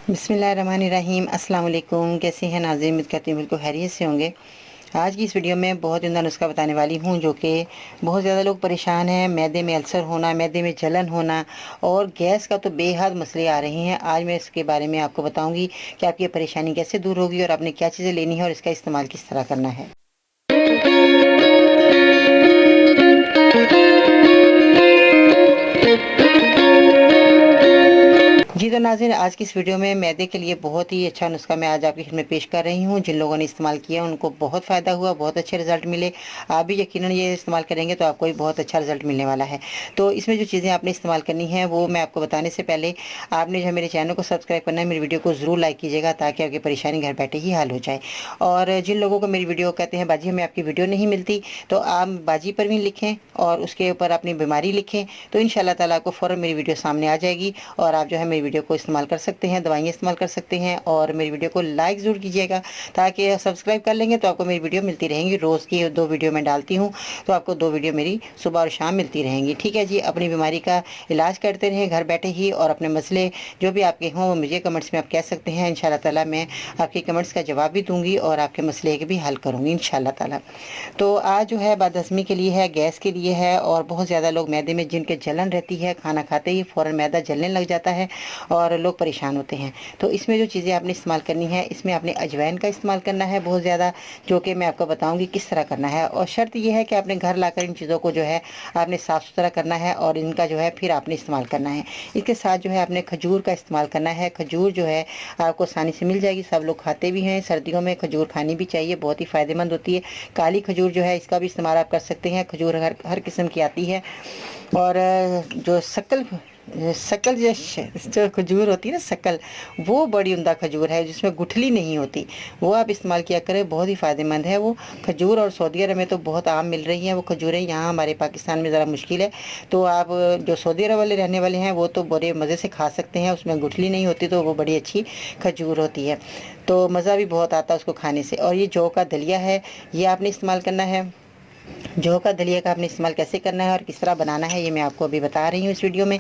बिस्मिल्लाहिर्रहमानिर्रहीम। अस्सलाम वालेकुम। कैसे हैं नाज़रीन? उम्मीद करती हूँ बिल्कुल खैरियत से होंगे। आज की इस वीडियो में बहुत उम्दा नुस्खा बताने वाली हूँ जो कि बहुत ज़्यादा लोग परेशान हैं। मैदे में अल्सर होना, मैदे में जलन होना और गैस का तो बेहद मसले आ रहे हैं। आज मैं इसके बारे में आपको बताऊँगी कि आपकी परेशानी कैसे दूर होगी और आपने क्या चीज़ें लेनी है और इसका इस्तेमाल किस तरह करना है। जी तो नाज़रीन, आज की इस वीडियो में मैदे के लिए बहुत ही अच्छा नुस्खा मैं आज आपकी खिदमत पेश कर रही हूँ। जिन लोगों ने इस्तेमाल किया उनको बहुत फ़ायदा हुआ, बहुत अच्छे रिज़ल्ट मिले। आप भी यकीनन ये इस्तेमाल करेंगे तो आपको भी बहुत अच्छा रिज़ल्ट मिलने वाला है। तो इसमें जो चीज़ें आपने इस्तेमाल करनी है वो मैं आपको बताने से पहले आपने जो है मेरे चैनल को सब्सक्राइब करना है, मेरी वीडियो को ज़रूर लाइक कीजिएगा ताकि आपकी परेशानी घर बैठे ही हल हो जाए। और जिन लोगों को मेरी वीडियो कहते हैं बाजी हमें आपकी वीडियो नहीं मिलती, तो आप बाजी पर भी लिखें और उसके ऊपर अपनी बीमारी लिखें, तो इंशाल्लाह ताला आपको फ़ौरन मेरी वीडियो सामने आ जाएगी और आप जो है मेरी वीडियो को इस्तेमाल कर सकते हैं, दवाइयाँ इस्तेमाल कर सकते हैं। और मेरी वीडियो को लाइक ज़रूर कीजिएगा ताकि सब्सक्राइब कर लेंगे तो आपको मेरी वीडियो मिलती रहेंगी। रोज़ की 2 वीडियो मैं डालती हूँ, तो आपको 2 वीडियो मेरी सुबह और शाम मिलती रहेंगी। ठीक है जी, अपनी बीमारी का इलाज करते रहें घर बैठे ही और अपने मसले जो भी आपके हों वो मुझे कमेंट्स में आप कह सकते हैं। इंशाल्लाह ताला मैं आपके कमेंट्स का जवाब भी दूँगी और आपके मसले के भी हल करूँगी इंशाल्लाह ताला। तो आज जो है बदहज़मी के लिए है, गैस के लिए है और बहुत ज़्यादा लोग मैदे में जिनके जलन रहती है, खाना खाते ही फ़ौरन मैदा जलने लग जाता है और लोग परेशान होते हैं। तो इसमें जो चीज़ें आपने इस्तेमाल करनी है, इसमें आपने अजवाइन का इस्तेमाल करना है बहुत ज़्यादा, जो कि मैं आपको बताऊँगी किस तरह करना है। और शर्त ये है कि आपने घर लाकर इन चीज़ों को जो है आपने साफ़ सुथरा करना है और इनका जो है फिर आपने इस्तेमाल करना है। इसके साथ जो है आपने खजूर का इस्तेमाल करना है। खजूर जो है आपको आसानी से मिल जाएगी, सब लोग खाते भी हैं। सर्दियों में खजूर खानी भी चाहिए, बहुत ही फ़ायदेमंद होती है। काली खजूर जो है इसका भी इस्तेमाल आप कर सकते हैं। खजूर हर किस्म की आती है। और जो शकल जो खजूर होती है ना, शकल, वो बड़ी उम्दा खजूर है जिसमें गुठली नहीं होती, वो आप इस्तेमाल किया करें, बहुत ही फ़ायदेमंद है वो खजूर। और सऊदी अरब में तो बहुत आम मिल रही हैं वो खजूरें, यहाँ हमारे पाकिस्तान में ज़रा मुश्किल है। तो आप जो सऊदी अरब वाले रहने वाले हैं वो तो बड़े मज़े से खा सकते हैं, उसमें गुठली नहीं होती, तो वो बड़ी अच्छी खजूर होती है, तो मज़ा भी बहुत आता है उसको खाने से। और ये जौ का दलिया है, ये आपने इस्तेमाल करना है। जौ का दलिया का आपने इस्तेमाल कैसे करना है और किस तरह बनाना है ये मैं आपको अभी बता रही हूँ इस वीडियो में।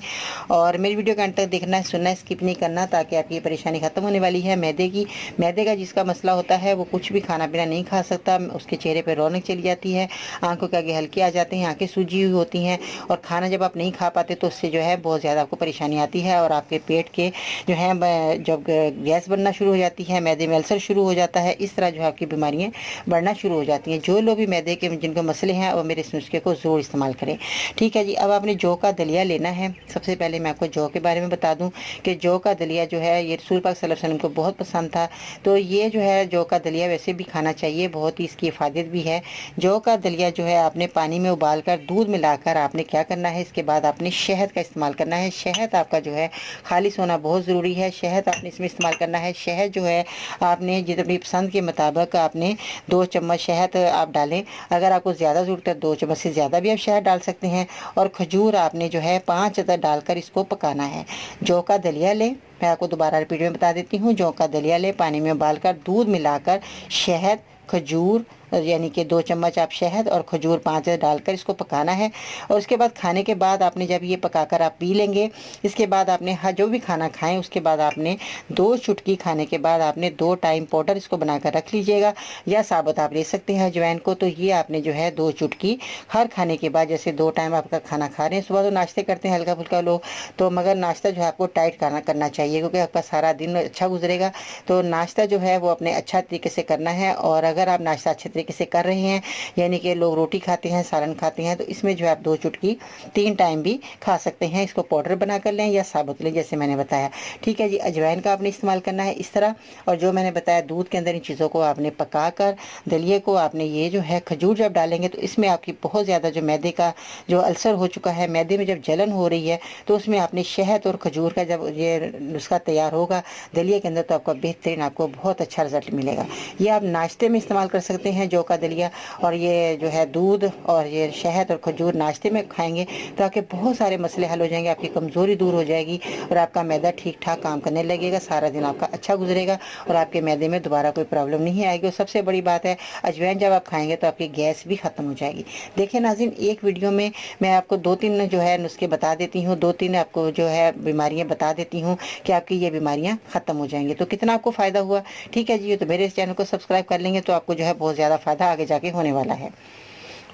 और मेरी वीडियो का अंत तक देखना है, सुनना है, स्किप नहीं करना, ताकि आपकी परेशानी ख़त्म होने वाली है मैदे की। मैदे का जिसका मसला होता है वो कुछ भी खाना पीना नहीं खा सकता, उसके चेहरे पर रौनक चली जाती है, आंखों के आगे हल्के आ जाते हैं, आंखें सूजी हुई होती हैं और खाना जब आप नहीं खा पाते तो उससे जो है बहुत ज़्यादा आपको परेशानी आती है और आपके पेट के जो है जब गैस बनना शुरू हो जाती है, मैदे में अल्सर शुरू हो जाता है, इस तरह जो है आपकी बीमारियाँ बढ़ना शुरू हो जाती हैं। जो लोग भी मैदे के जिनको मसले हैं वो मेरे इस नुस्खे को ज़रूर इस्तेमाल करें। ठीक है जी, अब आपने जौ का दलिया लेना है। सबसे पहले मैं आपको जौ के बारे में बता दूं कि जौ का दलिया जो है ये रसूल पाक सल्लल्लाहु अलैहि वसल्लम को बहुत पसंद था, तो ये जो है जौ का दलिया वैसे भी खाना चाहिए, बहुत ही इसकी इफ़ादत भी है। जौ का दलिया जो है आपने पानी में उबाल कर दूध मिलाकर आपने क्या करना है, इसके बाद आपने शहद का इस्तेमाल करना है। शहद आपका जो है खालिश होना बहुत ज़रूरी है, शहद आपने इसमें इस्तेमाल करना है। शहद जो है आपने जितनी पसंद के मुताबिक आपने 2 चम्मच शहद आप डालें, अगर आपको ज़्यादा ज़रूरत है 2 चम्मच से ज़्यादा भी आप शहद डाल सकते हैं। और खजूर आपने जो है 5 अदद डालकर इसको पकाना है। जौ का दलिया लें, मैं आपको दोबारा रिपीट में बता देती हूँ। जौ का दलिया लें, पानी में उबालकर दूध मिलाकर शहद, खजूर यानी कि 2 चम्मच आप शहद और खजूर 5 डालकर इसको पकाना है। और उसके बाद खाने के बाद आपने जब ये पकाकर आप पी लेंगे, इसके बाद आपने जो भी खाना खाएं उसके बाद आपने 2 चुटकी खाने के बाद आपने 2 टाइम पाउडर इसको बनाकर रख लीजिएगा, या साबुत आप ले सकते हैं अजवाइन को। तो ये आपने जो है 2 चुटकी हर खाने के बाद, जैसे 2 टाइम आपका खाना खा रहे हैं, सुबह तो नाश्ते करते हैं हल्का फुल्का लोग, तो मगर नाश्ता जो है आपको टाइट करना चाहिए क्योंकि आपका सारा दिन अच्छा गुजरेगा। तो नाश्ता जो है वो अपने अच्छा तरीके से करना है। और अगर आप नाश्ता अच्छे तरीके से कर रहे हैं, यानी कि लोग रोटी खाते हैं, सालन खाते हैं, तो इसमें जो है आप 2 चुटकी 3 टाइम भी खा सकते हैं। इसको पाउडर बना कर लें या साबुत लें जैसे मैंने बताया। ठीक है जी, अजवाइन का आपने इस्तेमाल करना है इस तरह। और जो मैंने बताया दूध के अंदर इन चीज़ों को आपने पका कर दलिए को आपने ये जो है खजूर जब डालेंगे तो इसमें आपकी बहुत ज़्यादा जो मैदे का जो अल्सर हो चुका है, मैदे में जब जलन हो रही है, तो उसमें आपने शहद और खजूर का जब ये नुस्खा तैयार होगा दलिए के अंदर, तो आपका बेहतरीन, आपको बहुत अच्छा रिजल्ट मिलेगा। ये आप नाश्ते में इस्तेमाल कर सकते हैं हैं जौ का दलिया और ये जो है दूध और ये शहद और खजूर नाश्ते में खाएंगे तो आपके बहुत सारे मसले हल हो जाएंगे, आपकी कमज़ोरी दूर हो जाएगी और आपका मैदा ठीक ठाक काम करने लगेगा, सारा दिन आपका अच्छा गुजरेगा और आपके मैदे में दोबारा कोई प्रॉब्लम नहीं आएगी। और सबसे बड़ी बात है, अजवाइन जब आप खाएंगे तो आपकी गैस भी ख़त्म हो जाएगी। देखिए नाज़रीन, एक वीडियो में मैं आपको 2-3 जो है नुस्खे बता देती हूँ, 2-3 आपको जो है बीमारियाँ बता देती हूँ कि आपकी ये बीमारियाँ ख़त्म हो जाएंगी। तो कितना आपको फ़ायदा हुआ। ठीक है जी, तो मेरे इस चैनल को सब्सक्राइब कर लेंगे तो आपको जो है बहुत ज़्यादा फ़ायदा आगे जाके होने वाला है।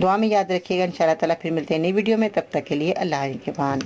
दुआ में याद रखिएगा। इंशाअल्लाह ताला फिर मिलते हैं नई वीडियो में, तब तक के लिए अल्लाह के पान।